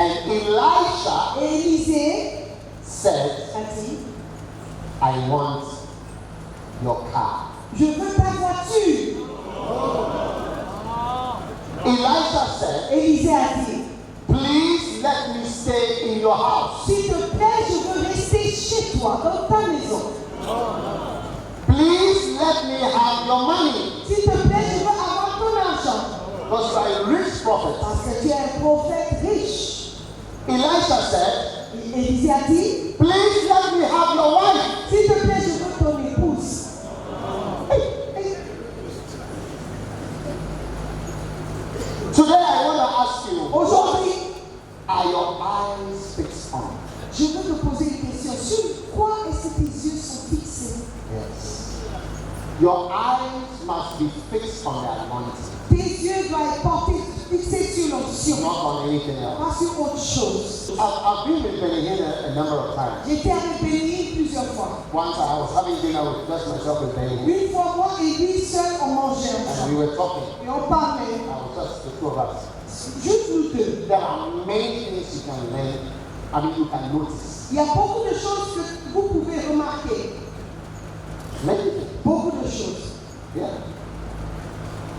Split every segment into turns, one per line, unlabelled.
And Elisha
Et Élisée
said,
a dit,
I want your car.
je veux ta voiture.
Elisha said,
Élisée a dit,
please let me stay in your house.
s'il te plaît, je veux rester chez toi, dans ta maison.
Please let me have your money.
S'il te plaît, je veux avoir ton argent.
Because you are a rich prophet.
Parce que tu es un prophète riche.
Elisha said,
Élisée a dit,
please let me have your wife.
s'il te plaît, je veux ton épouse.
Today I want to ask you,
Aujourd'hui,
are your eyes fixed on?
je veux te poser une question. Sur quoi est-ce que tes yeux sont fixés?
Yes. Your eyes must be fixed on the anointing,
Tes yeux doivent être portés, fixés sur l'onction,
not on anything else.
pas sur autre chose.
I've been with Benny Hinn a number of times.
J'étais avec Béni plusieurs fois.
Once I was having dinner with just myself with Benny Hinn,
Une fois, moi et lui seuls, on mangeait
and
ensemble.
we were talking.
Et on parlait,
I was just the two of us.
juste nous deux.
There are many things you can learn. I mean, you can notice.
Il y a beaucoup de choses que vous pouvez remarquer.
Many things.
Beaucoup de choses.
Yeah.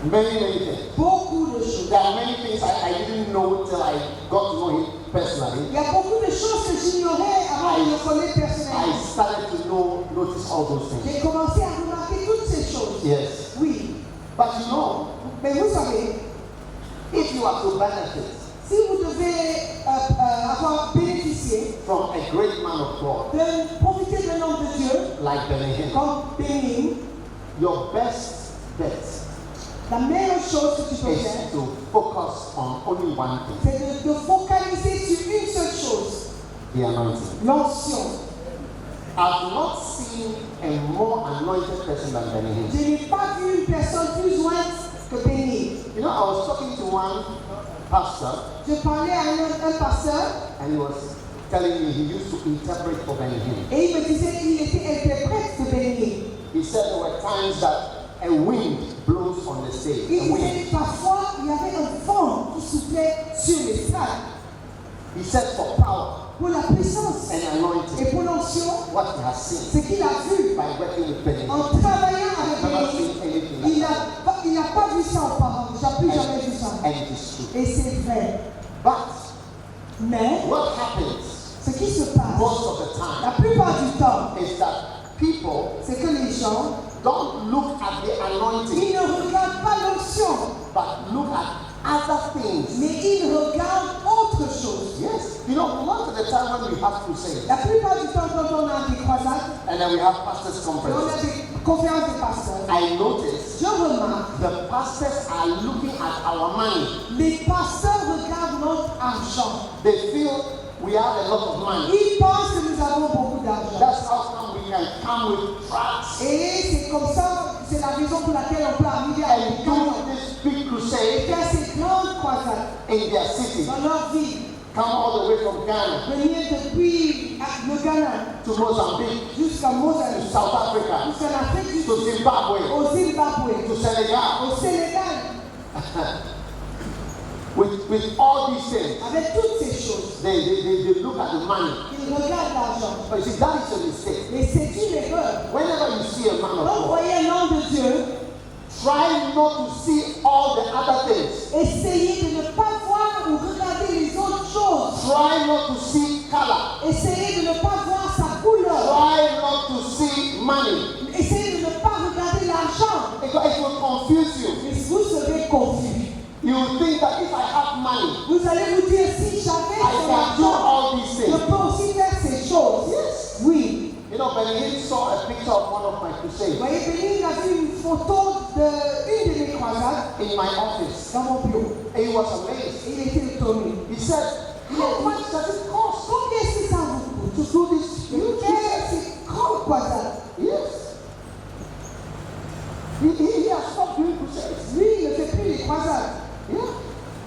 Many things.
Beaucoup de choses.
There are many things I didn't know till I got to know him personally.
Il y a beaucoup de choses que j'ignorais avant de le connaître
I
personnellement.
started to notice all those things.
J'ai commencé à remarquer toutes ces choses.
Yes.
Oui.
But you know,
Mais vous savez,
if you are to benefit
si vous devez avoir bénéficié
from a great man of God
de profiter d'un homme de Dieu,
like Benny Hinn,
comme Béni,
your best bet
la meilleure chose que tu peux faire,
is to focus on only one thing,
c'est de focaliser sur une seule chose,
the anointing.
l'onction.
I've not seen a more anointed person than Benny Hinn.
Je n'ai pas vu une personne plus jointe que Béni.
You know, I was talking to one pastor,
Je parlais à un pasteur
and he was telling me he used to interpret for Benny Hinn.
et il me disait qu'il était interprète de Béni.
He said there were times that a wind blows on the stage.
Il
A
disait
wind.
que parfois il y avait un vent qui soufflait sur l'estrade
He said for power
pour la puissance
and
et
anointing,
pour l'onction,
what he has seen
ce qu'il a vu
by working with Benny Hinn.
en travaillant
I've never
avec Béni.
seen anything like that.
Il n'a pas vu ça auparavant, il n'a plus jamais vu ça.
And it is true.
Et c'est vrai.
But
Mais
what happens
ce qui se passe
most of the
la
time
plupart du temps,
is that people
c'est que les gens,
don't look at the anointing,
ils ne regardent pas l'onction,
but look at other things.
mais ils regardent autre chose.
Yes. You know, most of the time when we have crusades
La plupart du temps, quand on a des croisades,
and then we have pastors'
et on a
conferences,
des conférences de pasteurs,
I notice
je remarque,
the pastors are looking at our money.
les pasteurs regardent notre argent.
They feel we have a lot of money.
Ils pensent que nous avons beaucoup d'argent.
That's how come we can come with tracts
Et c'est comme ça, c'est la raison pour laquelle on peut arriver à
and do this big crusade
faire ces grandes croisades
in their city.
dans leur vie.
Come all the way from Ghana
Venir depuis le Ghana
to Mozambique,
jusqu'à
to
Mozambique,
South Africa,
jusqu'à l'Afrique du
to
Sud,
Zimbabwe,
au Zimbabwe,
to Senegal.
au Sénégal,
With all these things,
avec toutes ces choses.
they look at the money.
Ils regardent l'argent.
But you see, that is a mistake.
Mais c'est une erreur.
Whenever you see a man of
Quand vous
God,
voyez un homme de Dieu,
try not to see all the other things.
essayez de ne pas voir ou regarder les autres choses.
Try not to see color.
Essayez de ne pas voir sa couleur.
Try not to see money.
Essayez de ne pas regarder l'argent.
Because it will confuse you.
Mais vous serez confus.
You will think that if I have money,
Vous allez vous dire, si j'avais
I
son
can do
argent,
all these
je
things.
peux aussi faire ces choses.
Yes.
Oui.
You know, Benny Hinn saw a picture of one of my
Vous
crusades
voyez, Béni a vu une photo d'une de mes croisades
in my office.
dans mon bureau.
And he was amazed.
Et il était étonné.
He said, how much does it cost
Combien est-ce que ça vous coûte?
to do this
Mais
huge
quelle
crusade?
est cette grande croisade?
Yes. He has stopped doing crusades.
Lui, il ne fait plus les croisades.
Yeah.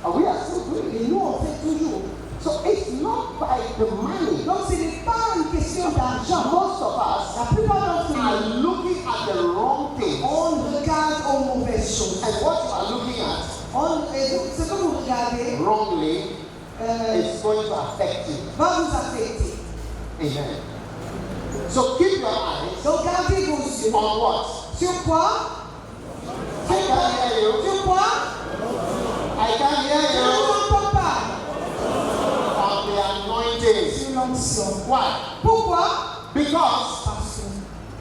And we are still doing it.
Et nous, on fait toujours.
So it's not by the money.
Donc, ce n'est pas une question d'argent.
Most of us
La plupart d'entre
are
nous,
looking at the wrong things.
on regarde aux mauvaises choses.
And what you are looking at
Et donc, ce que vous regardez,
wrongly it's going to affect you.
va vous affecter.
Amen. So keep your eyes
Donc gardez vos yeux.
on what?
Sur quoi?
I can't hear you.
Sur quoi?
I can't
Je
hear
ne
you.
vous entends pas.
On the anointing.
Sur l'onction.
Why?
Pourquoi?
Because
Parce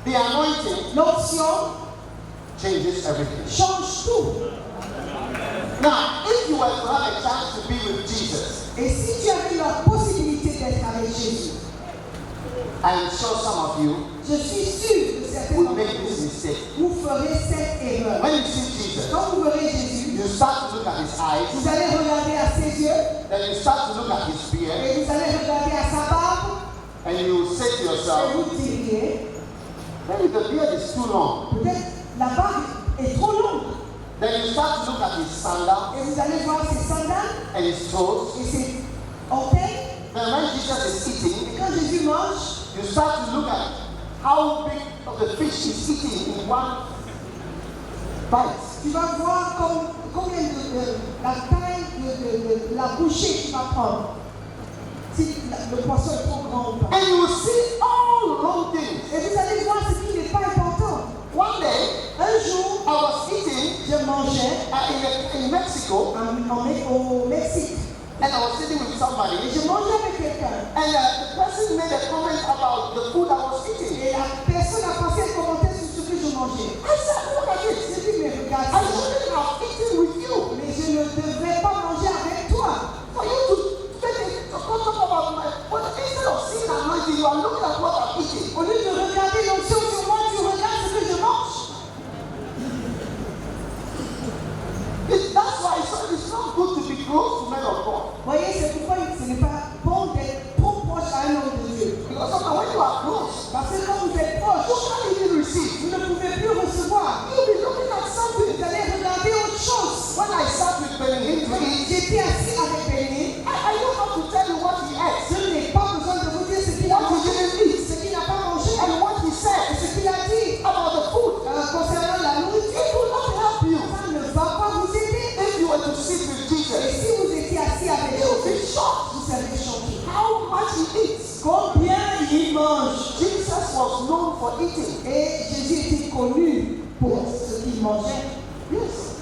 que
the anointing
l'onction
changes everything.
change tout.
Now, if you were to have a chance to be with Jesus,
Et si tu avais la possibilité d'être avec Jésus,
I am sure some of you
je suis sûr que certains
would
d'entre
make this
vous,
mistake.
vous ferez cette erreur.
When you see Jesus,
Quand vous verrez Jésus,
you start to look at his eyes,
vous allez regarder à ses yeux
then you start to look at his beard,
et vous allez regarder à sa barbe
and you say to
et
yourself,
vous diriez,
maybe the beard is too long.
peut-être la barbe est trop longue.
Then you start to look at his sandals
Et vous allez voir ses sandales
and his toes.
et ses orteils.
Then when Jesus is eating,
Et quand Jésus mange,
you start to look at how big of the fish he's eating in one bite.
tu vas voir combien la taille de la bouchée qu'il va prendre. Si le poisson est trop grand ou pas.
And you will see all wrong things.
Et vous allez voir ce qui n'est pas important.
One day,
Un jour,
I was eating
je mangeais
in Mexico,
au Mexique.
and I was sitting with somebody,
Et je mangeais avec quelqu'un.
and the person made a comment about the food I was eating.
Et la personne a passé un commentaire sur ce que je mangeais.
I said, look at
Je
this.
dis, mais regarde
I
ça.
shouldn't have eaten with you.
Mais je ne devrais pas manger avec toi.
For you to take it to talk about my, but instead of seeing anointing, you are looking at what I'm eating.
Au lieu de regarder l'onction sur moi, tu regardes ce que je mange.
That's why it's not good to be close to men of God.
Voyez, c'est pourquoi ce n'est pas bon d'être trop proche à un homme de Dieu.
Because sometimes when you are close,
Parce que quand vous êtes
you
proche,
can't even receive.
vous ne pouvez plus recevoir.
You'll be looking at something.
Vous allez regarder autre chose.
When I sat with Benny Hinn to eat,
J'étais assis avec Béni.
I don't have to tell you what he ate,
Je n'ai pas besoin de vous dire ce qu'il a
what he
mangé,
didn't eat,
ce qu'il n'a pas mangé,
and what he
et
said
ce qu'il a dit
about the food.
concernant la nourriture.
It will not help you.
Ça ne va pas vous aider.
If you were to sit with
Et
Jesus,
si vous étiez assis avec
you'll be
Jésus,
shocked
vous serez choqué.
how much he eats.
Combien il mange.
Jesus was known for eating.
Et Jésus était connu pour ce qu'il mangeait.
Yes.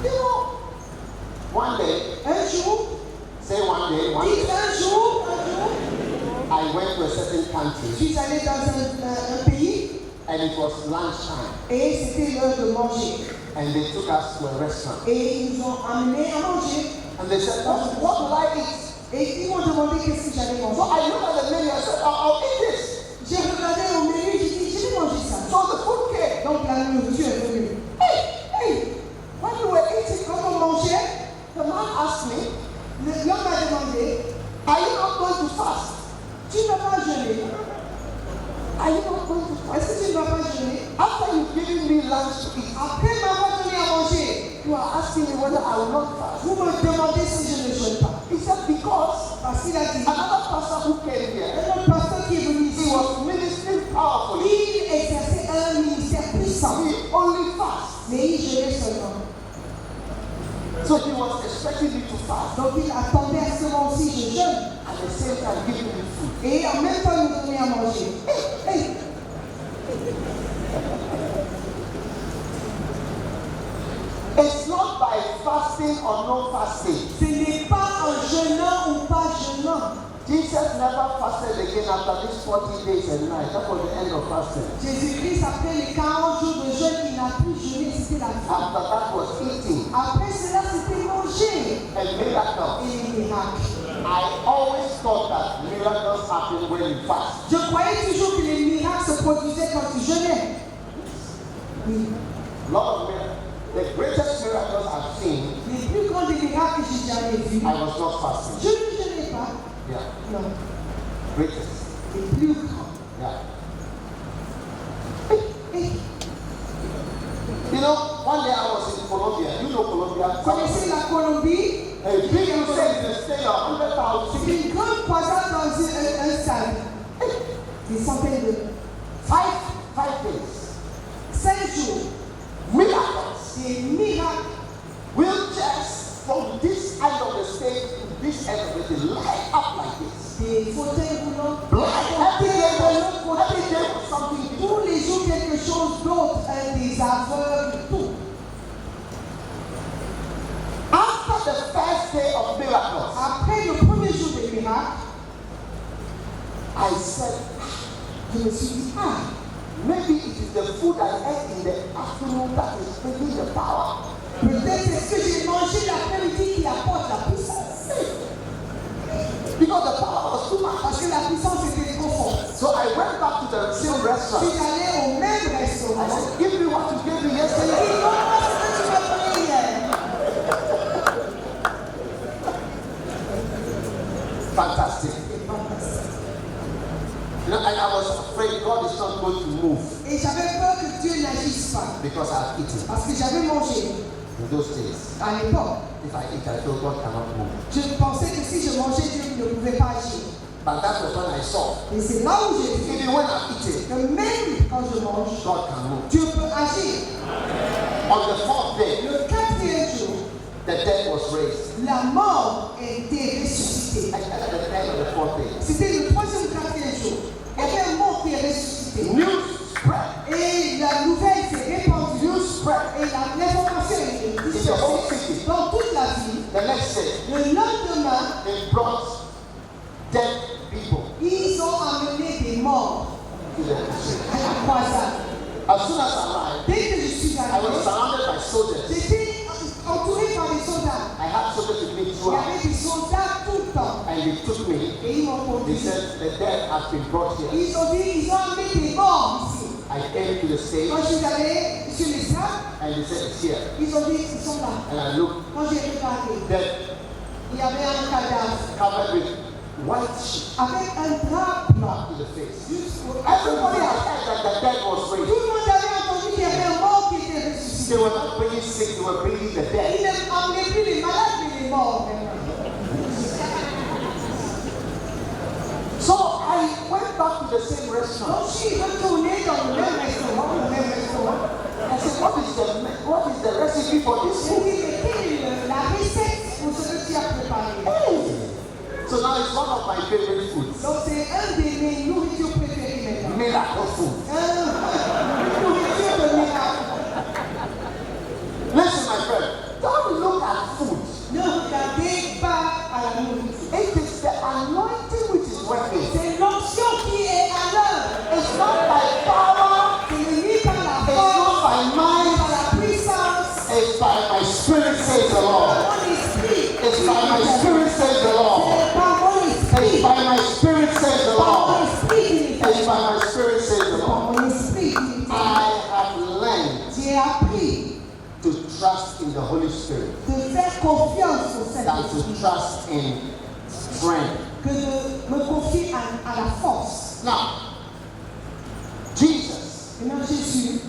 You know, one day,
Un jour,
say one day,
dites un jour,
I went to a certain
je
country
suis allé dans un pays
and it was lunchtime
et c'était l'heure de manger.
and they took us to a restaurant
Et ils nous ont amenés à manger.
and they said, what will I eat?
Et ils m'ont demandé qu'est-ce que j'allais
So
manger.
I looked at the menu and said, I'll eat this.
J'ai regardé au menu, j'ai dit, je vais manger ça.
So the food came.
Donc la nourriture est venue.
Hey, when we were eating,
Quand on mangeait,
the man asked me,
l'homme m'a demandé,
are you not going to fast?
tu ne vas pas jeûner?
Are you not going to fast?
Est-ce que tu ne vas pas jeûner?
After you've given me lunch to eat,
Après m'avoir donné à manger,
you are asking me whether I will not fast.
vous me demandez si je ne jeûne pas.
He said, because
Parce qu'il a dit,
another pastor who came here,
un autre pasteur qui est venu
he
ici,
was ministering powerfully.
il exerçait un ministère puissant,
He only fast.
mais il jeûnait seulement.
So he was expecting me to fast.
Donc il attendait à ce moment aussi je jeûne.
At the same time, giving me food.
Et en même temps nous donner à manger. Hey,
It's not by fasting or no fasting.
ce n'est pas en jeûnant ou pas jeûnant.
Jesus never fasted again after these 40 days and nights. That was the end of fasting.
Jésus-Christ, après les 40 jours de jeûne, il n'a plus jeûné, c'était la fin.
After that was eating
Après cela, c'était manger.
and miracles.
Et les miracles.
I always thought that miracles happen when you fast.
Je croyais toujours que les miracles se produisaient quand tu jeûnais. Oui.
Lot of miracles. The greatest miracles I've seen,
Les plus grands des miracles que j'ai jamais vus,
I was not fasting.
je ne jeûnais pas.
Yeah,
Non.
greatest.
Les plus grands.
Yeah.
Et
You know, one day I was in Colombia. You know Colombia?
connaissez la Colombie?
A big crusade in the state of 100,000
C'est une grande croisade dans un stade. Des centaines de...
five days.
5 jours. des miracles.
Wheelchairs from this end of the stage to this end of it line up like this.
Des fauteuils roulants.
Every day was something different.
Tous les jours, quelque chose d'autre. Des aveugles, tout.
After the first day of miracles,
Après le premier jour des miracles,
I said,
je me suis dit,
maybe it is the food I ate in the afternoon that is bringing the power.
peut-être c'est ce que j'ai mangé l'après-midi qui apporte la puissance.
Because the power was too much.
Parce que la puissance était trop forte.
So I went back to the same
Je
restaurant.
suis allé au même restaurant.
I said, give me what you gave me
Et
yesterday.
comment est-ce que tu m'as pris hier?
Fantastic. You know, and I was afraid God is not going to move
Et j'avais peur que Dieu n'agisse pas.
because I have eaten.
Parce que j'avais mangé
In those days,
à l'époque.
if I eat, I feel God cannot move.
Je pensais que si je mangeais, Dieu ne pouvait pas agir.
But that was when I saw.
Et c'est là où j'ai vu
Even when I'm eating,
que même quand je mange,
God can move.
Dieu peut agir.
On the fourth day,
Le quatrième jour,
the dead was raised.
la mort a été ressuscitée.
At the end of the fourth day,
C'était le troisième ou quatrième jour. Il y avait un mort qui est ressuscité.
news spread.
Et la nouvelle s'est répandue.
News spread.
Et l'information est
In the whole
dispersée
city.
dans toute la ville.
The next day,
Le lendemain,
they brought dead people
ils ont amené des morts
to the city.
à la croisade.
As soon as I arrived,
Dès que je suis
I was
arrivé,
surrounded by soldiers.
j'étais entouré par des soldats.
I had soldiers with me
Il y
throughout,
avait des soldats tout le temps.
and they took me.
Et ils m'ont
They
conduit.
said the dead have been brought here.
Ils ont dit, ils ont amené des morts ici.
I came to the stage,
Quand je suis allé sur les sables,
and they said it's here.
ils ont dit, ils sont là.
And I looked,
Quand j'ai regardé,
dead,
il y avait un cadavre
covered with white sheet
avec un drap blanc.
to the face.
Jusqu'au
Everybody had heard that the dead was
Tout
raised.
le monde avait entendu qu'il y avait un mort qui était ressuscité.
They were not bringing sick, they were bringing the
Ils
dead.
n'amenaient plus les malades, mais les morts. Vraiment.
So I went back to the same restaurant.
Donc, je suis retourné dans le même restaurant,
I said, what is the recipe for this
J'ai
food?
dit, mais quelle est la recette pour ce que tu as préparé?
So now it's one of my favorite foods.
Donc, c'est un de mes nourritures préférées maintenant.
Miracle food.
Une nourriture de miracle.
Listen, my friend, don't look at food.
Ne regardez pas à la nourriture.
It is the anointing which is working.
C'est l'onction qui est à l'œuvre.
It's not by power,
Ce n'est ni par la
it's
force,
not by
ni
mind,
par la puissance,
it's by my spirit, says the Lord.
par mon esprit.
It's by my spirit, says the Lord.
C'est par mon
It's
esprit.
by my spirit, says the
Par mon
Lord.
esprit qui me
It's
fait.
by my spirit, says the
Par
Lord.
mon esprit qui me fait.
I have learned
J'ai appris
to trust in the Holy Spirit
de faire confiance au
than
Saint-Esprit
to trust in strength.
que de me confier à la force.
Now, Jesus
Maintenant, Jésus,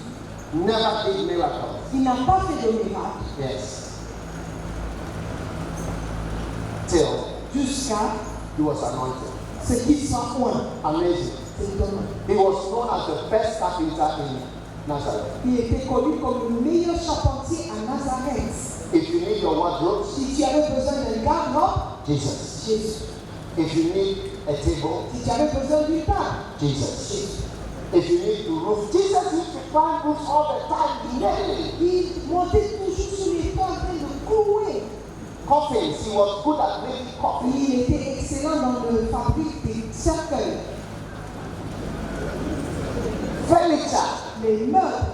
never did miracles.
il n'a pas fait de miracle
Yes. Till
jusqu'à
he was anointed.
ce qu'il soit loin.
Amazing.
C'est étonnant.
He was known as the best carpenter in Nazareth.
Il était connu comme le meilleur charpentier à Nazareth.
If you need your wardrobe,
Si tu avais besoin d'un garde-robe,
Jesus.
Jésus.
If you need a table,
Si tu avais besoin d'une table,
Jesus.
Jésus.
If you need to roof, Jesus used to find roofs all the time. Daily.
Il montait toujours sur les toits en train de clouer.
Coffins, he was good at making coffee.
Il était excellent dans le fabrique des cercueils,
Furniture.
les meubles.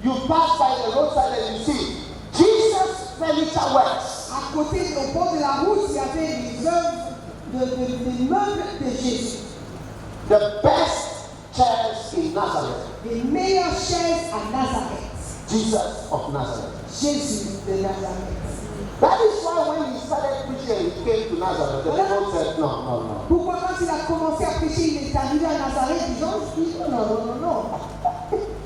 You pass by the roadside and you see Jesus Furniture Works.
À côté, au bord de la route, il y avait des œuvres des meubles de Jésus.
The best chairs in Nazareth.
Les meilleures chaises à Nazareth.
Jesus of Nazareth.
Jésus de Nazareth.
That is why when he started preaching and he came to Nazareth, the people said, no, no, no.
Pourquoi quand il a commencé à prêcher, il est arrivé à Nazareth, les gens disent non.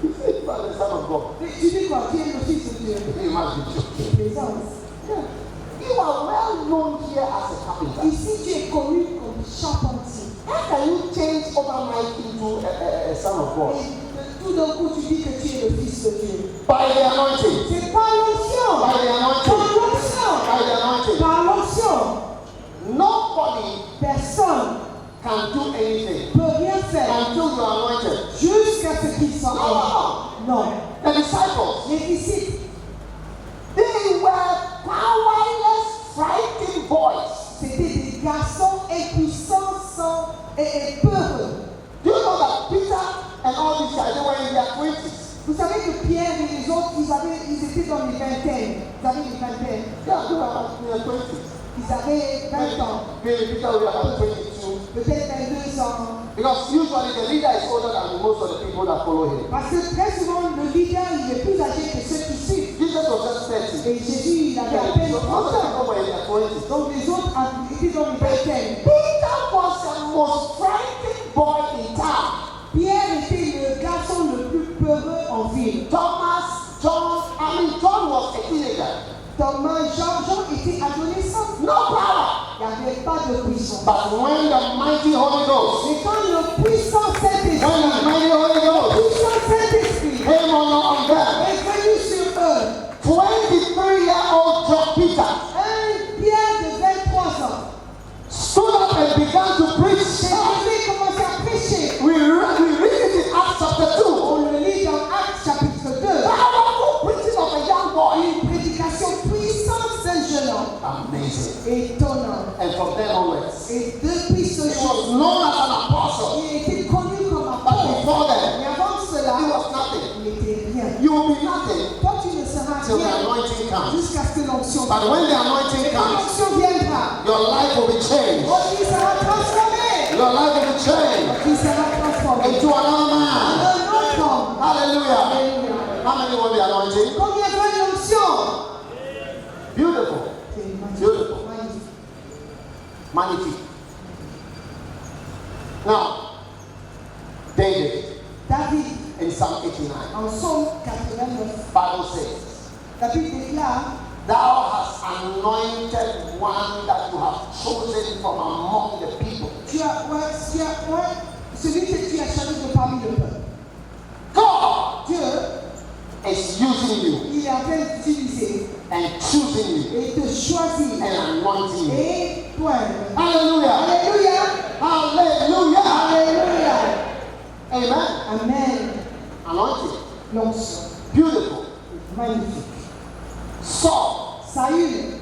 You are the Son of God.
Mais tu dis quoi? Tu es le fils de Dieu.
You must be joking.
Plaisance.
You are well known here as a carpenter.
Ici, tu es connu comme charpentier.
How can you change overnight into a son of God?
Et tout d'un coup, tu dis que tu es le fils de Dieu.
By the anointing.
C'est pas l'onction
you are anointed.
Jusqu'à ce qu'ils soient
No.
Non.
The disciples,
Les disciples,
they were powerless, frightened boys.
c'était des garçons impuissants et peureux.
Do you know that Peter and all these guys, they were in their 20s?
Vous savez que Pierre et les autres, ils étaient dans les vingtaines. Ils avaient les vingtaines.
Yeah, they were about in their 20s.
Ils avaient 20 ans.
Maybe Peter will be about 22.
Peut-être 22 ans.
Because usually the leader is older than most of the people that follow him.
Parce que très souvent, le leader, il est plus âgé que ceux qui suivent.
Jesus was just 30.
Et Jésus, il avait à
Yeah,
peine
so
30
most of the
ans.
people were in their 20s.
Donc les autres étaient dans les vingtaines.
Peter was the most frightened boy in town.
Pierre était le garçon le plus peureux en ville.
John was a teenager.
Thomas, Jean était adolescent.
No power.
Il n'y avait pas de puissance.
But when the mighty Holy Ghost,
Mais quand le puissant Saint-Esprit,
came on them,
est venu sur eux,
23-year-old John Peter
un Pierre de 23 ans,
stood up and began to preach.
s'est levé et commencé à prêcher.
We read it in Acts chapter 2.
On le lit dans Actes chapitre 2.
Powerful preaching of a young boy.
Une prédication puissante d'un jeune homme.
Amazing.
Étonnant.
And from then onwards,
Et depuis ce
he was
jour,
known as an apostle.
il était connu comme
But
apôtre.
before then,
Mais avant
he
cela,
was nothing.
il n'était rien.
You will be nothing
Toi, tu ne seras
till the
rien
anointing comes.
jusqu'à ce que l'onction
But when the anointing
Et quand
comes,
l'onction viendra,
your life will be changed.
votre vie sera transformée.
Your life will be changed
Votre vie sera transformée.
into another man.
Un autre homme.
Hallelujah.
Alléluia.
How many want the anointing?
Combien veulent l'onction?
Beautiful.
C'est magnifique.
Beautiful.
Magnifique.
Magnifique. Now, David
David,
in Psalm 89,
en Psaume 89,
Bible says,
David déclare,
Thou hast anointed one that you have chosen from among the people.
celui que tu as choisi de parmi le peuple.
God
Dieu,
is using you
il est en train d'utiliser
and choosing you
et de choisir
and anointing you.
et poindre.
Hallelujah.
Alléluia.
Hallelujah.
Alléluia.
Amen.
Amen.
Anointing.
L'onction.
Beautiful.
Magnifique.
Saul
Saül,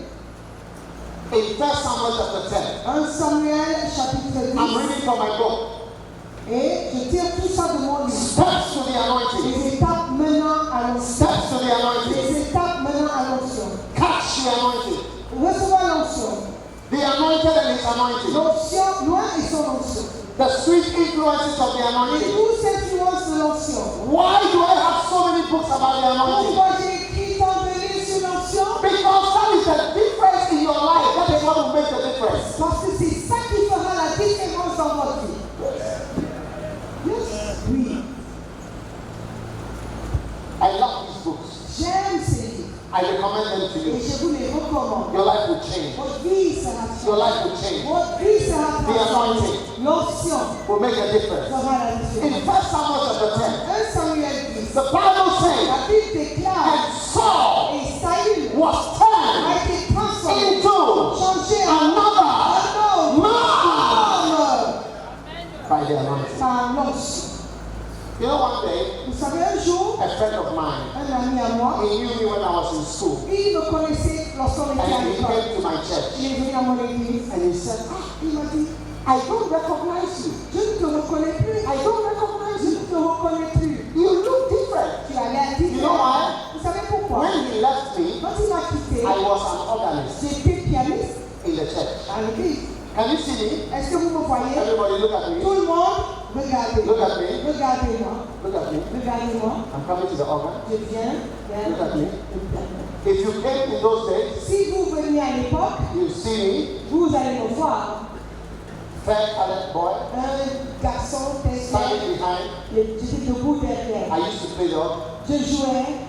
in 1 Samuel chapter 10.
1 Samuel chapitre
I'm
10.
reading from my book.
Et je tire tout ça de mon livre.
Steps to the anointing.
Les étapes menant à l'onction.
Steps to the anointing.
Les étapes menant à l'onction.
Catch the anointing.
Recevoir l'onction.
The anointed and his anointing.
L'onction, loin et son onction.
The sweet influences of the
Et
anointing.
où s'influence l'onction?
Why do I have so many books about the anointing?
Pourquoi j'ai écrit tant de livres sur l'onction?
Because that is the difference in your life. That is what will make the difference.
Parce que c'est ça qui fera la différence dans votre vie. Yes. Oui.
I love these books.
J'aime ces livres.
I recommend them to
Et
you.
je vous les recommande.
Your life will change.
Votre vie sera
Your
changée.
life will change.
Votre vie sera
The
transformée.
anointing
L'onction
will make a difference.
fera la
In
différence.
1 Samuel chapter 10,
1 Samuel 10.
the Bible says,
La Bible déclare
and Saul
et Saül
was
a
turned
été transformé,
into
changé en
another
homme
by the anointing.
par l'onction.
You know, one day,
Vous savez, un jour,
a friend of mine,
un ami à moi,
he knew me when I was in school,
il me connaissait lorsqu'on était à
and he
l'école.
came to my church,
Il est venu à mon église.
and he said,
Il m'a dit,
I don't recognize you.
je ne te reconnais plus.
I don't recognize
Je
you.
ne te reconnais plus.
You look different.
Tu as l'air
You know
différent.
why?
Vous savez pourquoi?
When he left me,
Quand il m'a quitté,
I was an organist
j'étais pianiste
in the church.
à l'église.
Can you see me?
Est-ce que vous me voyez?
Everybody look at
Tout
me.
le monde, regardez.
Look at me.
Regardez-moi.
Look at me.
Regardez-moi.
I'm coming to the organ.
Je viens vers
Look at me.
le piano.
If you came in those days,
Si vous veniez à l'époque,
you see
vous allez me voir.
me, fair colored boy,
Un garçon testé.
standing behind.
J'étais debout derrière.
I used to play the organ.
Je jouais.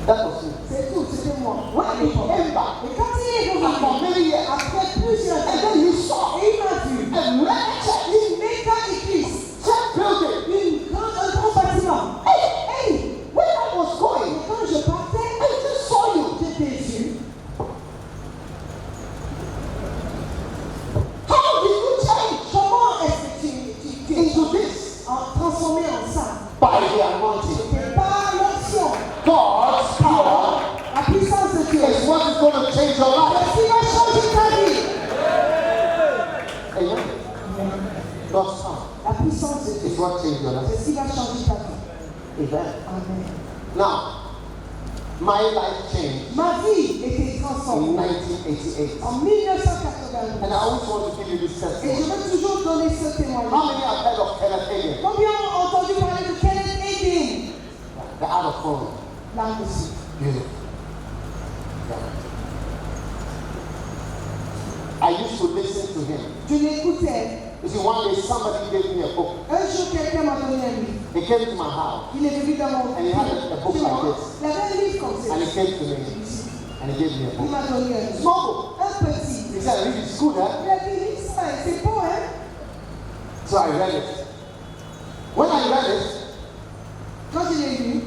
That was it.
C'est tout, c'était moi.
When he came back,
Et quand il est
after
revenu,
many years,
après plusieurs
and
années,
then he saw
et il m'a vu.
a mega church,
Une méga église.
church building.
Un grand bâtiment.
Hey, where I was
Et
going,
quand je partais,
I just saw you.
je t'ai vu.
How by the anointing.
C'est par l'onction.
God's power
La puissance de Dieu.
is what is going to change your life.
C'est ce qui va changer ta vie.
Amen. God's power
La puissance de Dieu.
is what changes your
C'est
life.
ce qui va changer ta vie.
Amen.
Amen.
Now, my life changed
Ma vie était
in
transformée
1988.
en 1988.
And I always want to give you this
Et
testimony.
je veux toujours donner ce témoignage.
How many have heard of Kenneth Hagin?
Combien ont entendu parler de Kenneth Hagin?
The art of calling.
Là aussi.
Beautiful. Yeah. I used to listen to him.
Je l'écoutais.
You see, one day somebody gave me a book.
Un jour, quelqu'un m'a donné un livre.
He came to my house
Il est venu dans mon
and he had a book
chez moi.
like this.
Il avait un livre comme ça.
And he came to me and he gave me a
Il
book.
m'a donné un livre.
Small book.
Un petit.
He said, read it, it's good, huh?
Il a dit, lis ça, c'est beau, hein?
So I read it. When I read it,
Quand je l'ai lu,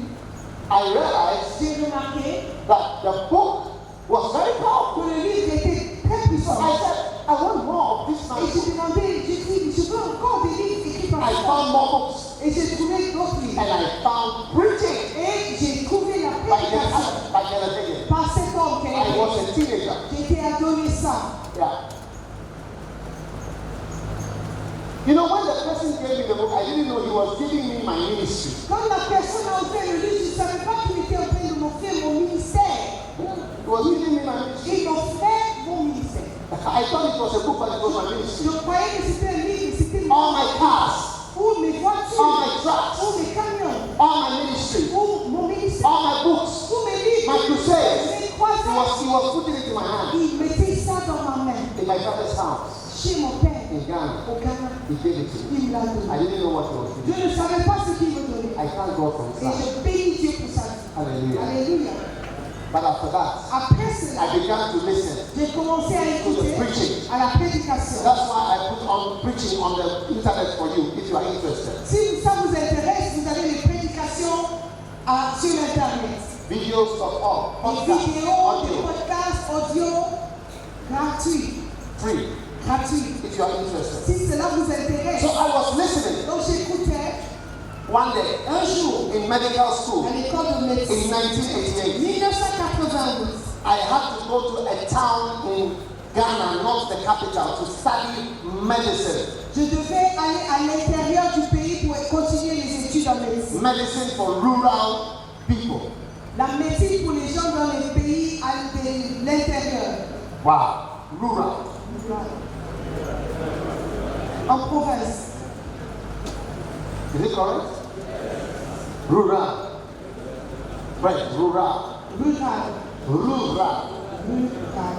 I realized
j'ai remarqué
that the book was very
que
powerful.
le livre était très
So
puissant.
I said, I want more of this
Et
kind of
j'ai
book.
demandé, j'ai dit, je veux encore des livres écrits par
I
ça.
found more books
Et j'ai trouvé d'autres livres.
and I found preaching
Et j'ai trouvé la
by
prédication
Kenneth Hagin.
par cet homme qui
I was a teenager.
J'étais adolescent.
Yeah. You know, when the person gave me the book, I didn't know he was giving me my ministry.
Quand la personne a ouvert le livre, je ne savais pas qu'il était en train de m'offrir mon ministère.
He was giving me my ministry.
Il m'offrait mon ministère.
I thought it was a book, but it was my ministry.
Je croyais que c'était un livre, c'était
All my cars,
ou mes
all
voitures,
my trucks,
ou mes camions,
all my ministry,
ou mon ministère,
all my books,
ou mes livres,
my crusades.
mes
He
croisades.
was putting it in my hand.
Il mettait ça dans ma main.
In my father's house
Chez mon père,
in Ghana.
au Ghana,
He gave it to me.
il me l'a
I
donné.
didn't know what he was
Je
doing.
ne savais pas ce qu'il me donnait.
I thank God for his
Et
life.
je bénis Dieu pour sa vie.
Hallelujah.
Alléluia.
But after that,
Après cela,
I began to listen.
j'ai commencé à écouter à la prédication.
That's why I put on preaching on the internet for you if you are interested.
Si ça vous intéresse, vous avez les prédications sur Internet.
Videos of all,
Des
podcasts,
vidéos, des
audio,
podcasts, audio, gratuits.
free
Gratuits.
if you are interested.
Si cela vous intéresse.
So I was listening
Donc j'écoutais
one day
un jour
in medical school
à l'école de
in
médecine.
1988.
1992.
I had to go to a town in Ghana, not the capital, to study medicine.
Je devais aller à l'intérieur du pays pour continuer les études en médecine.
Medicine for rural people.
La médecine pour les gens dans les pays de l'intérieur.
Wow. Rural.
En province.
Is it correct? Rural. Right, rural.
Rural.
Rural.
Rural.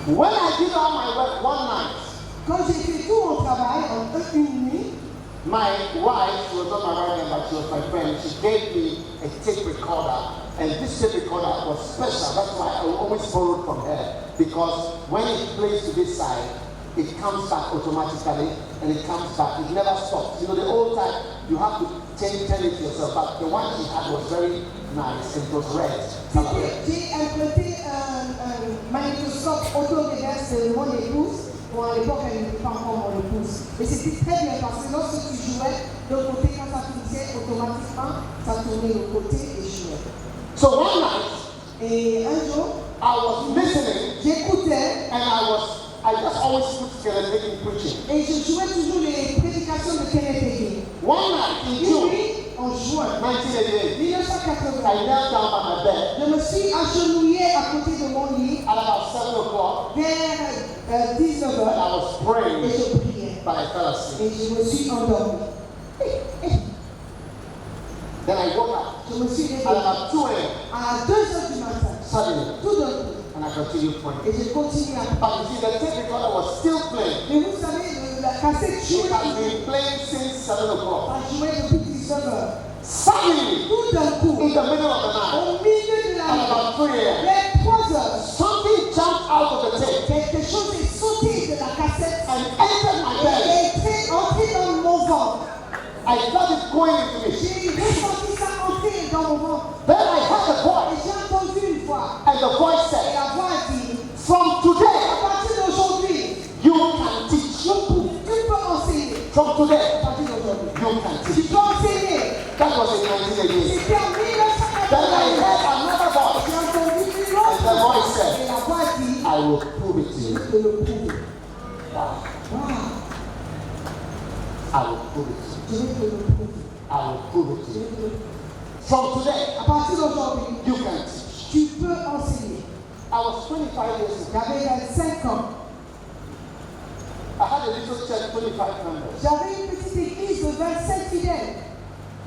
When I did all my work one night,
Quand j'ai fait tout mon travail en une nuit,
my wife, she was not my wife then, but she was my friend, she gave me a tape recorder. And this tape recorder was special. That's why I always borrowed from her. Because when it plays to this side, it comes back automatically and it comes back. It never stops. You know, the old time, you have to turn it yourself. But the one she had was very nice and it was red.
j'ai imprunté un magnétoscope auto-reverse de mon épouse. Bon, à l'époque, elle n'était pas encore mon épouse. Et c'était très bien parce que lorsque tu jouais, de l'autre côté, quand ça finissait, automatiquement, ça tournait au côté et jouait.
So one night,
Et un jour,
I was listening
j'écoutais
and I just always put Kenneth Hagin preaching.
et je jouais toujours les prédications de Kenneth Hagin.
One night in
Une
June
nuit, en juin
1988,
1980,
I knelt down by my bed
je me suis agenouillée à côté de mon lit
at about 7 o'clock
vers 19
and
h
I was praying,
et je priais.
but I fell asleep.
Et je me suis endormie.
Then I woke up
Je me suis
at
réveillée
about 2 a.m.
à 2 h du matin,
suddenly
tout d'un coup,
and I continued praying.
et j'ai continué à prier.
But you see, the tape recorder was still playing.
Mais vous savez, la cassette
It
jouait,
has been playing since 7 o'clock.
a joué depuis 19 h.
Suddenly,
Tout d'un coup,
in the middle of the night,
au milieu de la
at
nuit,
about 3 a.m.,
vers 3 h,
something jumped out of the tape
quelque chose est sauté de la cassette
and entered my
et
belly.
est entré dans mon ventre.
I felt it going into me.
J'ai ressenti ça entrer dans mon ventre.
Then I heard a
Et
voice,
j'ai entendu une voix.
and the voice
Et
said,
la voix dit,
from today,
à partir d'aujourd'hui,
From today,
À partir d'aujourd'hui.
you can
Tu
teach.
peux enseigner.
That was in 1988.
C'était en
Then I
1991.
heard another voice.
J'ai entendu une
And the
autre
voice
voix.
said,
Et la voix dit,
I will prove it to
je
you.
te le prouve.
Wow.
Wow.
I will prove it to you.
Je vais te le prouver.
I will prove it to
Je
you.
vais te le prouver.
From today,
À partir d'aujourd'hui,
you can teach.
tu peux enseigner.
I was 25 years old.
J'avais 25 ans.
I had a little church, 25 members,
J'avais une petite église de 25 fidèles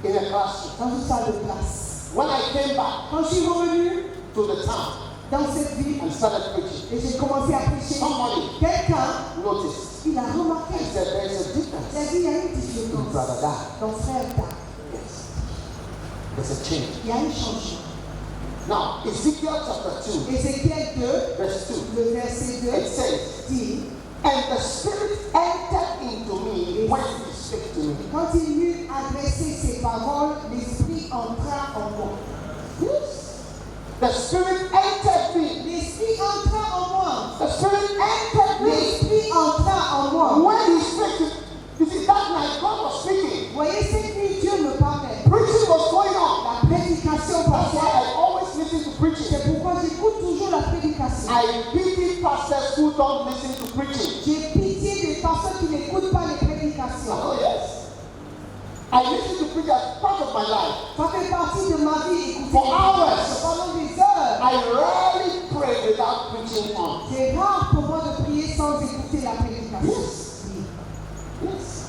in a classroom.
dans une salle de classe.
When I came back
Quand je suis revenu
to the town
dans cette ville
and started preaching,
et j'ai commencé à prêcher,
somebody
quelqu'un,
noticed
il a remarqué,
and said, there is a
il a
difference
dit, il y a une
in
différence.
Brother Dan.
Ton frère Dan,
Yes. There's a change.
il y a un changement.
Now, Ezekiel chapter 2,
Ézéchiel 2,
verse 2,
le verset 2,
it says,
dit,
and the Spirit entered into me when he spake to me.
quand il m'eut adressé ces paroles, l'Esprit entra en moi.
Yes. The Spirit entered me.
L'Esprit entra en moi.
The Spirit entered me.
L'Esprit entra en moi.
When he spake to you see, that night God was speaking.
Vous voyez, cette nuit, Dieu me parlait.
Preaching was going on.
La prédication
That's why
passait.
I always listen to preaching.
C'est pourquoi j'écoute toujours la prédication.
I pity pastors who don't listen to preaching.
J'ai pitié des personnes qui n'écoutent pas les prédications.
Oh, yes. I listen to preach as part of my life.
Ça fait partie de ma vie, écouter
For
les
hours.
prédications pendant des heures.
I rarely pray without preaching on.
C'est rare pour moi de prier sans écouter la prédication.
Yes.
Oui,
Yes.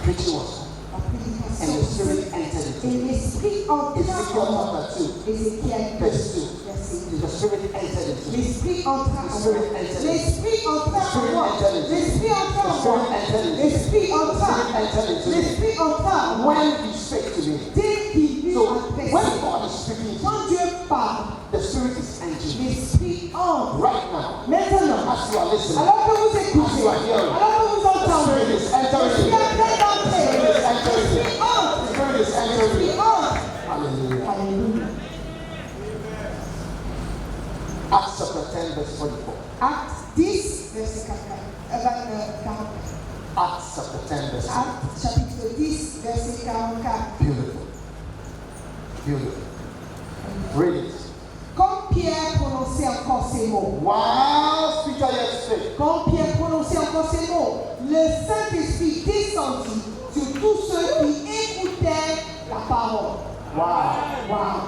Preaching was on.
la prédication.
And the Spirit entered into
Et
me.
l'Esprit entra
Ezekiel
en moi.
chapter 2,
Ézéchiel 2,
verse 2.
verset 2.
The Spirit entered into me.
L'Esprit entra en moi.
Spirit entered.
L'Esprit entra en moi. L'Esprit entra en moi. L'Esprit entra. L'Esprit entra en moi.
When he spake to me.
Dès qu'il m'eut
So
adressé.
when God is speaking to you,
Quand Dieu parle,
the Spirit is entering.
l'Esprit entre.
Right now,
Maintenant,
as you are listening,
alors que vous écoutez, alors que vous entendez,
the Spirit is entering.
l'Esprit est en train d'entrer.
The Spirit is entering.
L'Esprit entre.
The Spirit is
L'Esprit
entering.
entre.
Hallelujah.
Alléluia.
Acts chapter 10, verse 44.
Acte 10, verset 44.
Acts chapter 10, verse 44.
Acte chapitre 10, verset 44.
Beautiful. Beautiful. Read it.
Comme Pierre prononçait encore ces mots,
While Peter yet spake,
quand Pierre prononçait encore ces mots, le Saint-Esprit descendit sur tous ceux qui écoutaient la parole.
wow.
Wow.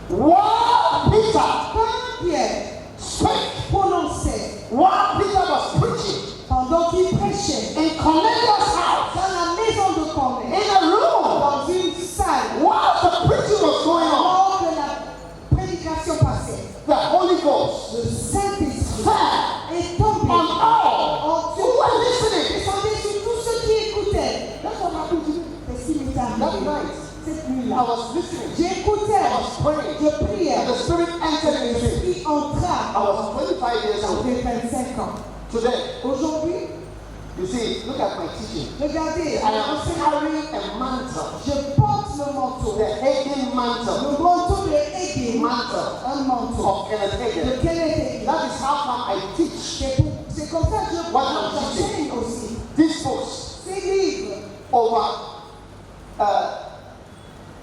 While Peter
Quand Pierre
spake,
prononçait,
while Peter was preaching
pendant qu'il prêchait,
in Cornelius' house,
dans la maison de Corneille,
in a room,
dans une salle,
while the preaching was going on,
alors que la prédication passait,
the Holy Ghost
le Saint-Esprit
fell
est tombé
on all
en
who were listening.
descendait sur tous ceux qui écoutaient.
That's what happened to me.
C'est ce qui m'est
That
arrivé
night,
cette
I
nuit-là.
was listening.
J'écoutais,
I was praying.
je priais,
And the Spirit entered into me.
l'Esprit entra.
I was 25 years old.
J'avais 25 ans.
Today,
Aujourd'hui,
you see, look at my teaching.
regardez,
I am carrying a mantle.
je porte le manteau,
The Hagin mantle.
le manteau de Hagin,
Mantle
un manteau
of Kenneth
de
Hagin.
Kenneth Hagin.
That is how come I teach
C'est comme ça que je
What I'm
j'enseigne aussi.
these books
Ces livres,
over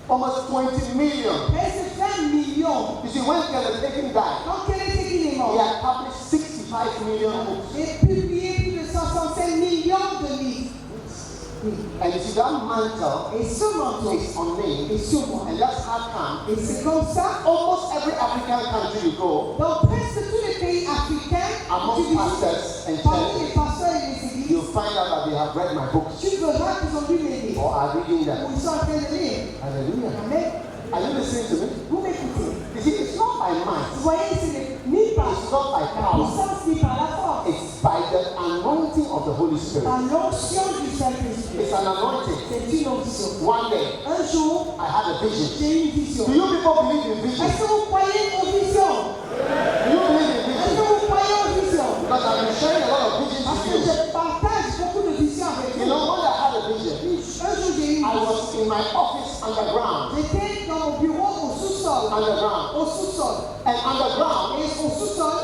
almost 20 million.
presque 20 millions.
You see, when Kenneth Hagin died,
Quand Kenneth Hagin est
he
mort,
had published 65 million books.
j'ai publié plus de 165 millions de livres. Oui.
And you see, that mantle
Et ce manteau
is on me.
est sur moi.
And that's how come
Et c'est comme ça,
almost every African country you go,
dans presque tous les pays africains,
among
tu
pastors and
parmi les
churches,
pasteurs et les églises,
you'll find out that they have read my books
tu verras qu'ils ont lu mes livres,
or are reading
ou
them.
ils sont en train de lire.
Hallelujah.
Amen.
Are you listening to me?
Vous m'écoutez.
You see, it's not by might,
Vous voyez, ce n'est ni par
it's not by
la
power,
puissance ni par la force,
it's by the anointing of the Holy Spirit.
par l'onction du Saint-Esprit.
It's an anointing.
C'est une onction.
One day,
Un jour,
I had a vision.
j'ai eu une vision.
Do you people believe in vision?
Est-ce que vous croyez aux visions?
Do you believe in
Est-ce que
vision?
vous croyez aux visions?
Because I've been sharing a lot of visions
Parce
with
que
you.
je partage beaucoup de visions avec
You
vous.
know, when I had a vision,
Un jour, j'ai eu une
I
vision.
was in my office underground.
J'étais dans mon bureau au sous-sol.
Underground.
Au sous-sol.
And underground,
Et au sous-sol,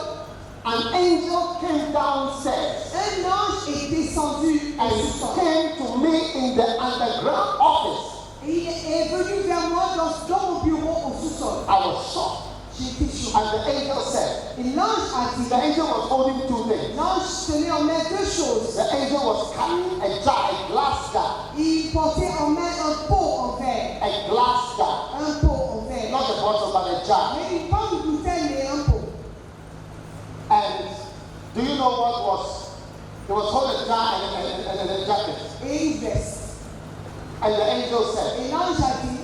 an angel came downstairs.
un ange est descendu
and
au
he
sous-sol.
came to me in the underground office.
Et il est venu vers moi dans mon bureau au sous-sol.
I was shocked.
J'ai été choquée.
And the angel said,
Et l'ange a dit,
the angel was holding two things.
l'ange tenait en main deux choses.
The angel was carrying a jar, a glass jar,
Il portait en main un pot en verre.
a glass jar,
Un pot en verre.
not a bottle but a jar.
Mais pas une bouteille, mais un pot.
And do you know what was? It was called a jar and a jacket.
Et une veste.
And the angel said,
Et l'ange a dit,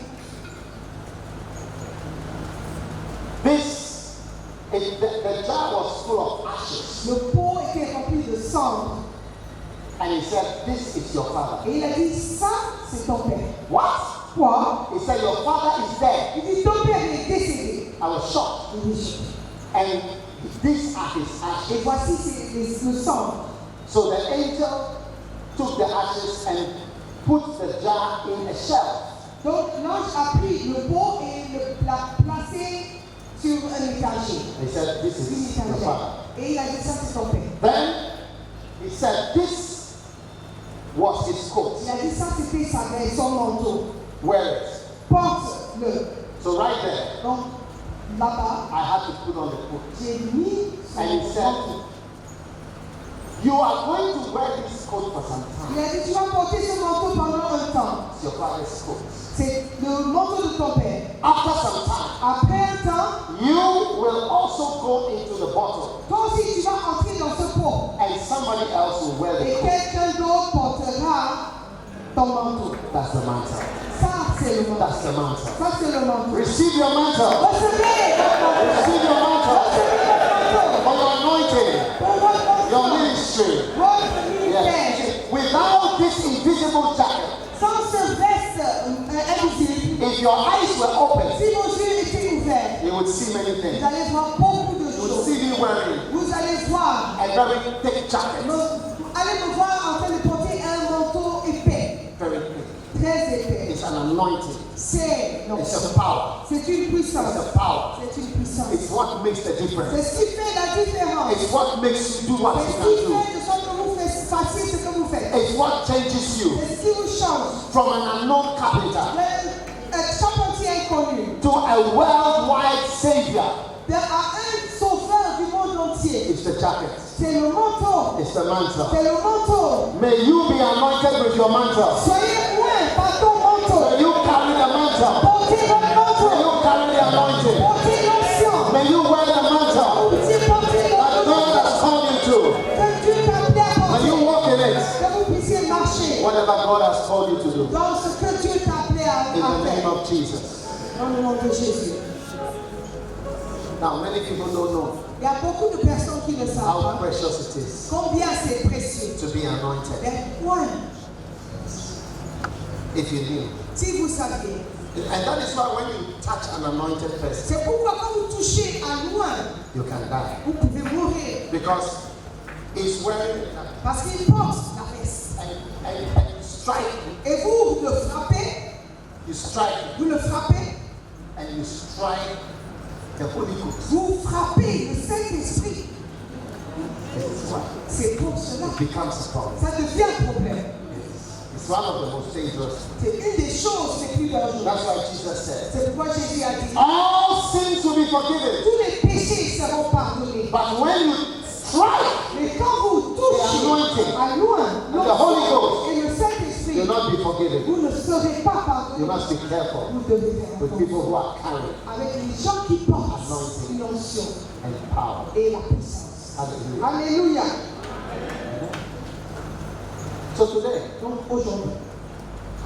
the jar was full of ashes.
le pot était rempli de cendres.
And he said, this is your father.
Et il a dit, ça, c'est ton père.
What?
Quoi?
He said, your father is dead.
Il dit, ton père est décédé.
I was shocked.
Il dit,
And these are his
et
ashes.
voici c'est le sang.
So the angel took the ashes and put the jar in a shelf.
Donc l'ange a pris le pot et l'a placé sur un étagère.
He said, this
Une
is your
étagère.
father.
Et il a dit, ça, c'est ton père.
Then he said, this was his coat.
Il a dit, ça, c'était sa veste, son manteau.
Wear it.
Porte-le.
So right there,
Donc là-bas,
I had to put on the coat.
j'ai mis
And he
son
said,
manteau.
you are going to wear this coat for some
Il
time.
a dit, tu vas porter ce manteau pendant un temps.
It's your father's coat.
C'est le manteau de ton père.
After some time,
Après un temps,
you will also go into the bottle
toi aussi, tu vas entrer dans ce pot.
and somebody else will wear the
Et
coat.
quelqu'un d'autre portera ton manteau.
That's the mantle.
Ça, c'est le manteau.
That's the mantle.
Ça, c'est le manteau.
Receive your mantle.
Recevez votre manteau.
Receive your mantle
Recevez votre manteau.
for your anointing,
Pour votre
your
manteau.
ministry.
Votre ministère.
Yes. Without this invisible jacket,
Sans ce veste invisible,
if your eyes were open,
si vos yeux étaient ouverts,
you would see many
vous
things.
allez voir beaucoup de
You would
choses.
see me wearing
Vous allez voir,
a very thick jacket.
allez me voir en train de porter un manteau épais,
Very thick.
très épais.
It's an anointing.
C'est
It's a power.
c'est une puissance.
It's a power.
C'est une puissance.
It's what makes the difference.
C'est ce qui fait la différence.
It's what makes you do what
C'est
you
ce
can
qui
do.
fait de sorte que vous fassiez ce que vous faites.
It's what changes you
C'est ce qui vous change.
from an unknown carpenter
Un charpentier inconnu
to a worldwide savior.
à un sauveur du monde entier.
It's the jacket.
C'est le manteau.
It's the mantle.
C'est le manteau.
May you be anointed with your mantle.
Soyez loin par ton manteau.
May you carry the mantle.
Portez votre
May
manteau.
you carry the anointing.
Portez l'onction.
May you wear the mantle
Portez
that
votre
God
manteau.
has called you to.
Que Dieu t'a appelé à
May
porter.
you walk in it.
Que vous puissiez marcher
Whatever God has called you to do.
dans ce que Dieu t'a appelé
In the
à
name
faire.
of Jesus.
Dans le nom de Jésus.
Now, many people don't know
Il y a beaucoup de personnes qui ne savent
how
pas
precious it is
combien c'est précieux.
to be anointed.
Mais point,
If you knew.
si vous saviez.
And that is why when you touch an anointed person,
C'est pourquoi quand vous touchez à loin,
you can die.
vous pouvez mourir.
Because he's wearing it
Parce qu'il porte la veste.
and you strike,
Et vous le frappez,
you
le frappez,
and you strike the Holy Ghost.
vous frappez le Saint-Esprit.
This is why
C'est pour cela.
it becomes a problem.
Ça devient un problème.
It's one of the most dangerous.
C'est une des choses les plus dangereuses.
That's why Jesus said,
C'est pourquoi Jésus a dit,
all sins will be forgiven.
tous les péchés seront pardonnés.
But when you strike,
Mais quand vous touchez à loin,
the Holy Ghost,
et le Saint-Esprit,
you'll not be forgiven.
vous ne serez pas
You
pardonnés.
must be careful
Vous devez faire
with
attention
people who are carrying
avec les gens qui portent une onction
and power.
et la puissance.
Hallelujah.
Alléluia.
So today,
Donc aujourd'hui,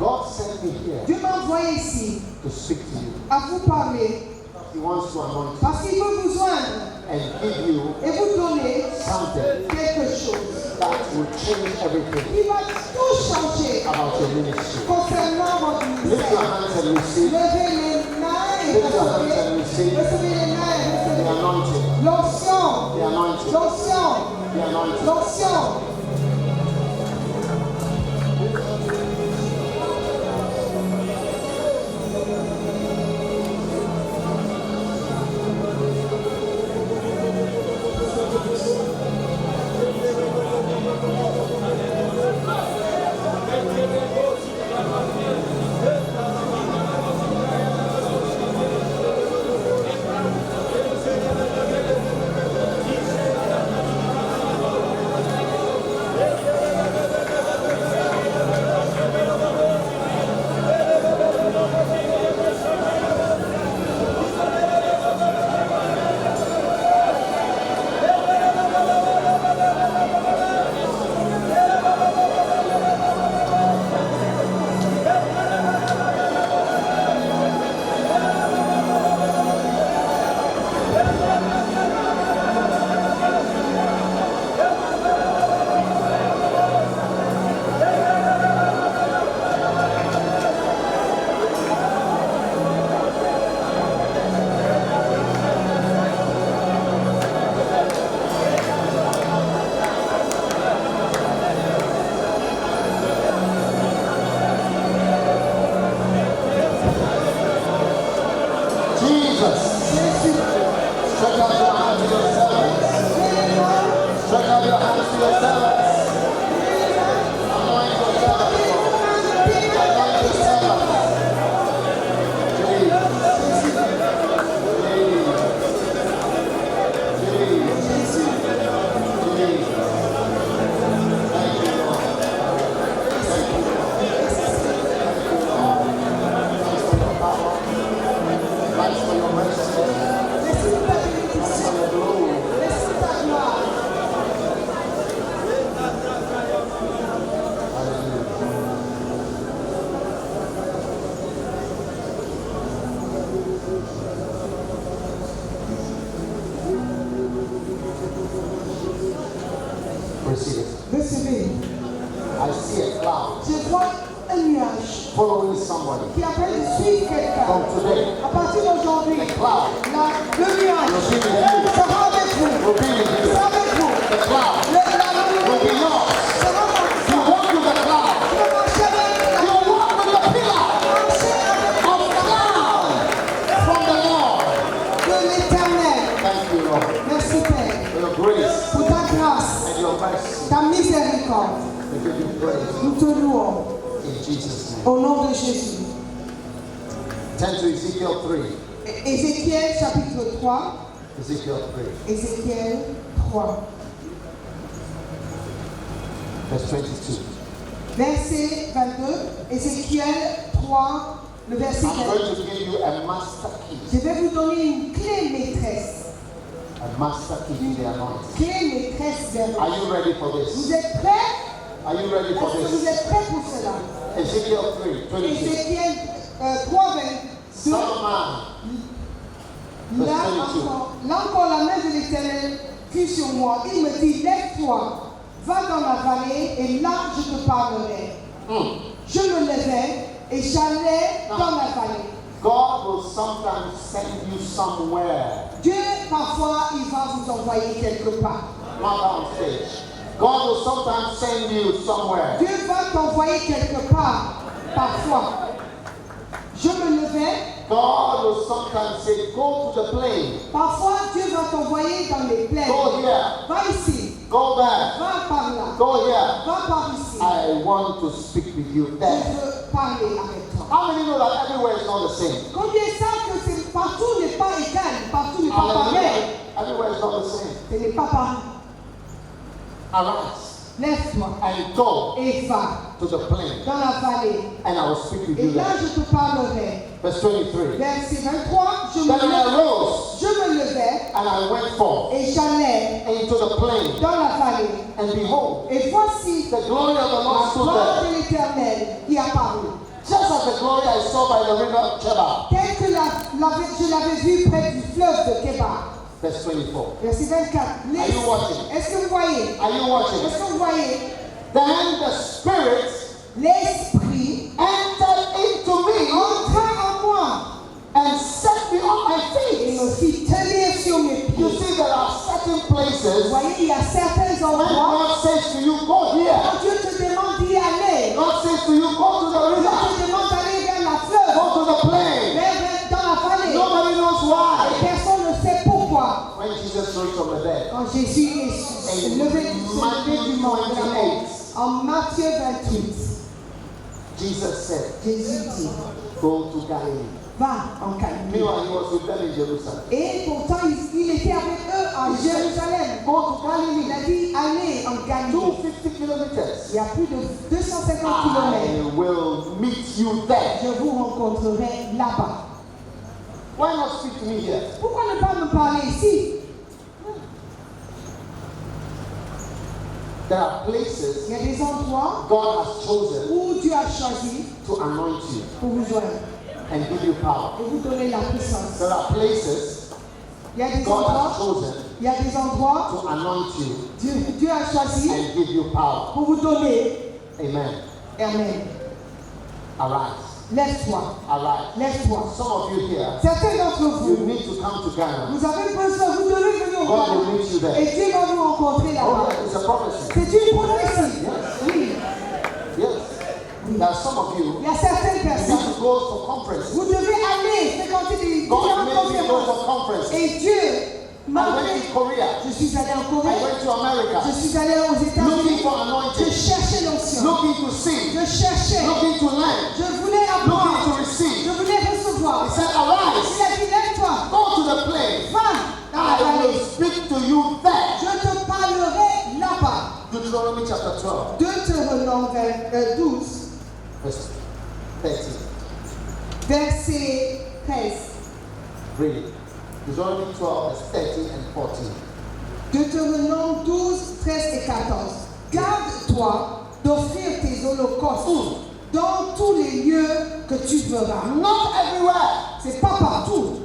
God sent me here
Dieu m'a envoyé ici
to speak to you.
à vous parler
He wants to anoint you
parce qu'il veut vous joindre
and give you
et vous donner
something
quelque chose
that will change everything
qui va tout changer
about your ministry.
concernant votre
Lift your
ministère.
hands and receive
Levez les mains et
Lift your hands and
recevez.
receive
Recevez les mains et
the
recevez.
anointing.
L'onction.
The anointing.
L'onction.
The anointing.
L'onction.
your servants. Anoint your servants, Lord. Anoint your servants. Thanks for your mercy. Thanks for your glory. Receive it.
Recevez.
I see a cloud
Je vois un nuage
following somebody.
qui appelle de suivre quelqu'un.
From today,
À partir d'aujourd'hui,
the cloud
le nuage
will be with you.
sera avec vous.
Will be with you.
Sera avec vous.
The cloud
La
will be yours.
sera avec
You
vous.
walk with the cloud.
Je marcherai avec
You walk with the pillar of cloud from the Lord.
de l'Éternel.
Thank you, Lord,
Merci Père
for your grace
pour ta grâce,
and your mercy.
ta miséricorde.
We give you praise
Nous te louons
in Jesus' name.
au nom de Jésus.
Turn to Ezekiel 3.
Ézéchiel chapitre 3.
Ezekiel 3,
Ézéchiel 3.
verse 22.
Verset 22. Ézéchiel 3, le verset
I'm
22.
going to give you a master key.
Je vais vous donner une clé maîtresse.
A master key to the anointing.
Clé maîtresse vers
Are you ready for
Vous
this?
êtes prêts?
Are you ready for
Est-ce que vous
this?
êtes prêts pour cela?
Ezekiel 3, 22.
Ézéchiel 3, 22.
Son of man,
Là encore, la main de l'Éternel fut sur moi. Il me dit, lève-toi, va dans la vallée et là je te parlerai. Je me levai et j'allais dans la vallée.
God will sometimes send you somewhere.
Dieu, parfois, il va vous envoyer quelque part.
Not on stage. God will sometimes send you somewhere.
Dieu va t'envoyer quelque part, parfois. Je me levai.
God will sometimes say, go to the plain.
Parfois, Dieu va t'envoyer dans les plaines.
Go here.
Va ici.
Go there.
Va par là.
Go here.
Va par ici.
I want to speak with you
Je
there.
veux parler avec toi.
How many know that everywhere is not the same?
Combien savent que partout n'est pas égal, partout n'est pas pareil.
Hallelujah. Everywhere is not the same.
Ce n'est pas pareil.
Arise
Lève-toi
and go
et va
to the plain,
dans la vallée.
and I will speak with
Et
you
là,
there.
je te parlerai.
Verse 23.
Verset 23,
Then I arose
je me levai
and I went forth
et j'allais
into the plain,
dans la vallée.
and behold,
Et voici
the glory of the
la
Lord stood
gloire
there,
de l'Éternel qui apparut.
just as the glory I saw by the river Chebar.
Tel que je l'avais vu près du fleuve de Kébar.
Verse 24.
Verset 24.
Are you watching?
Est-ce que vous voyez?
Are you watching?
Est-ce que vous voyez?
Then the Spirit
L'Esprit
entered into me
entra en moi
and set me on my
et
feet.
me fit tenir sur mes
You
pieds.
see, there are certain
Vous
places
voyez, il y a certains
when
endroits
God says to you, go here.
quand Dieu te demande d'y aller.
God says to you, go to the
Dieu
river,
te demande d'aller vers la fleuve,
go to the plain.
dans la vallée.
Nobody knows why.
Et personne ne sait pourquoi.
When Jesus rose from the dead,
Quand Jésus est levé du mort de la mort, en Matthieu 28,
Jesus said,
Jésus dit,
go to Galilee.
va en Galilée.
Meanwhile, he was with them in Jerusalem.
Et pourtant, il était avec eux à Jérusalem.
Go to Galilee.
Il a dit, allez en Galilée.
250 kilometers.
Il y a plus de 250 kilomètres.
I will meet you there.
Je vous rencontrerai là-bas.
Why not speak to me here?
Pourquoi ne pas me parler ici?
There are places
Il y a des endroits
God has chosen
où Dieu a choisi
to anoint you
pour vous joindre
and give you power.
et vous donner la puissance.
There are places
Il y a des
God
endroits,
has chosen
il y a des endroits
to anoint you
Dieu a choisi
and give you power.
pour vous donner.
Amen.
Amen.
Arise.
Lève-toi.
Arise.
Lève-toi.
Some of you here,
Certains d'entre
you
vous,
need to come to Ghana.
vous avez besoin, vous devez venir au
God
Ghana.
will meet you there.
Et Dieu va vous rencontrer
Oh,
là-bas.
yeah, it's a prophecy.
C'est une prophétie. Oui.
Yes. There are some of you,
Il y a certaines
you need
personnes.
to go for conferences.
Vous devez aller fréquenter des
God
différentes
made you go
conférences.
for conferences.
Et Dieu
went to Korea.
Je suis allé en
I
Corée.
went to America.
Je suis allé aux États-Unis.
Looking for
Je
anointing.
cherchais l'onction.
Looking to see.
Je cherchais.
Looking to learn.
Je voulais
Looking
apprendre.
to receive.
Je voulais recevoir.
He said,
Il
arise.
a dit, lève-toi.
Go to the place.
Va dans la
I will
vallée.
speak to you there.
Je te parlerai là-bas.
Deuteronomy chapter 12,
Deutéronome 12,
verse 13.
verset 13.
Read it. Deuteronomy 12, verse 13 and 14.
Deutéronome 12, 13 et 14. Garde-toi d'offrir tes holocaustes dans tous les lieux que tu verras.
Not everywhere.
C'est pas partout.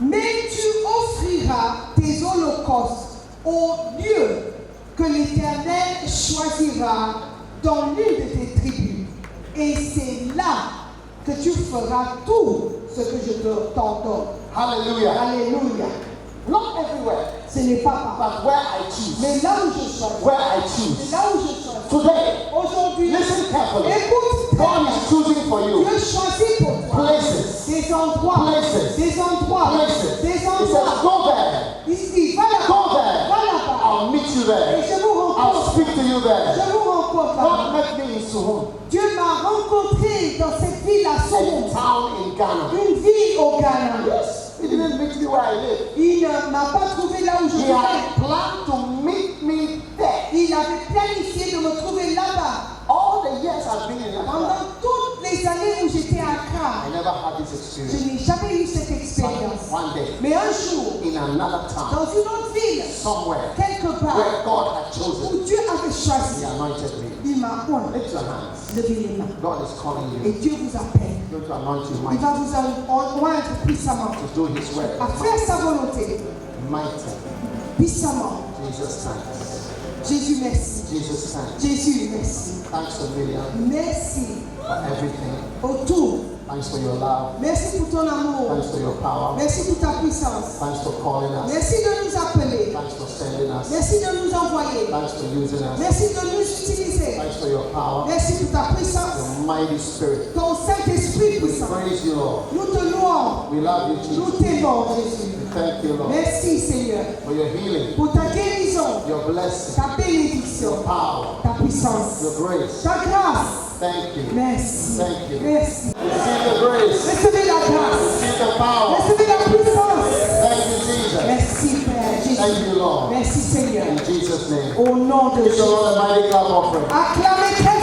Mais tu offriras tes holocaustes au lieu que l'Éternel choisira dans l'une de tes tribus. Et c'est là que tu feras tout ce que je t'ordonne.
Hallelujah.
Alléluia.
Not everywhere,
Ce n'est pas partout.
but where I choose.
Mais là où je choisis.
Where I
C'est
choose.
là où je choisis.
Today,
Aujourd'hui,
listen carefully.
écoute,
God is choosing for you
Dieu choisit pour toi
places.
des endroits,
Places.
des endroits,
Places.
des
He says,
endroits.
go there.
Il dit, va là-bas,
Go there.
va là-bas.
I'll meet you
Et
there.
je vous
I'll
rencontre.
speak to you there.
Je vous rencontre
God
là.
met me in Suhum,
Dieu m'a rencontré dans cette ville à
a
Somo,
town in Ghana.
une ville au Ghana.
Yes, he didn't meet me where I live.
Il ne m'a pas trouvé là où je
He
vivais.
had planned to meet me there.
Il avait planifié de me trouver là-bas.
All the years I've been in Accra,
Pendant toutes les années où j'étais à Accra,
I never had this
je
experience.
n'ai jamais eu cette expérience.
One day,
Mais un jour,
in another town,
dans une autre ville,
somewhere
quelque part,
where God had chosen,
où Dieu avait
He
choisi,
anointed me.
il m'a oint.
Lift your hands.
Levez les mains.
God is calling
Et
you.
Dieu vous appelle.
He's going to anoint you
Il
mighty
va vous oindre puissamment
to do His work.
à faire sa volonté.
Mighty.
Puissamment.
Jesus, thanks.
Jésus, merci.
Jesus, thanks.
Jésus, merci.
Thanks a million
Merci
for everything.
autour.
Thanks for your love.
Merci pour ton amour.
Thanks for your power.
Merci pour ta puissance.
Thanks for calling us.
Merci de nous appeler.
Thanks for sending us.
Merci de nous envoyer.
Thanks for using us.
Merci de nous utiliser.
Thanks for your power.
Merci pour ta puissance.
Your mighty spirit.
Ton Saint-Esprit
We
puissant.
praise you, Lord.
Nous te louons.
We love you,
Nous
Jesus.
t'aimons, Jésus.
We thank you, Lord,
Merci, Seigneur,
for your healing,
pour ta guérison,
your blessing,
ta bénédiction,
your power,
ta puissance,
your grace.
ta grâce.
Thank you.
Merci.
Thank you.
Merci.
Receive the grace.
Recevez la grâce.
Receive the power.
Recevez la puissance.
Thank you, Jesus.
Merci, Père Jésus.
Thank you, Lord.
Merci, Seigneur.
In Jesus' name.
Au nom de
Give the
Jésus.
Lord a mighty clap offering.
Acclamez très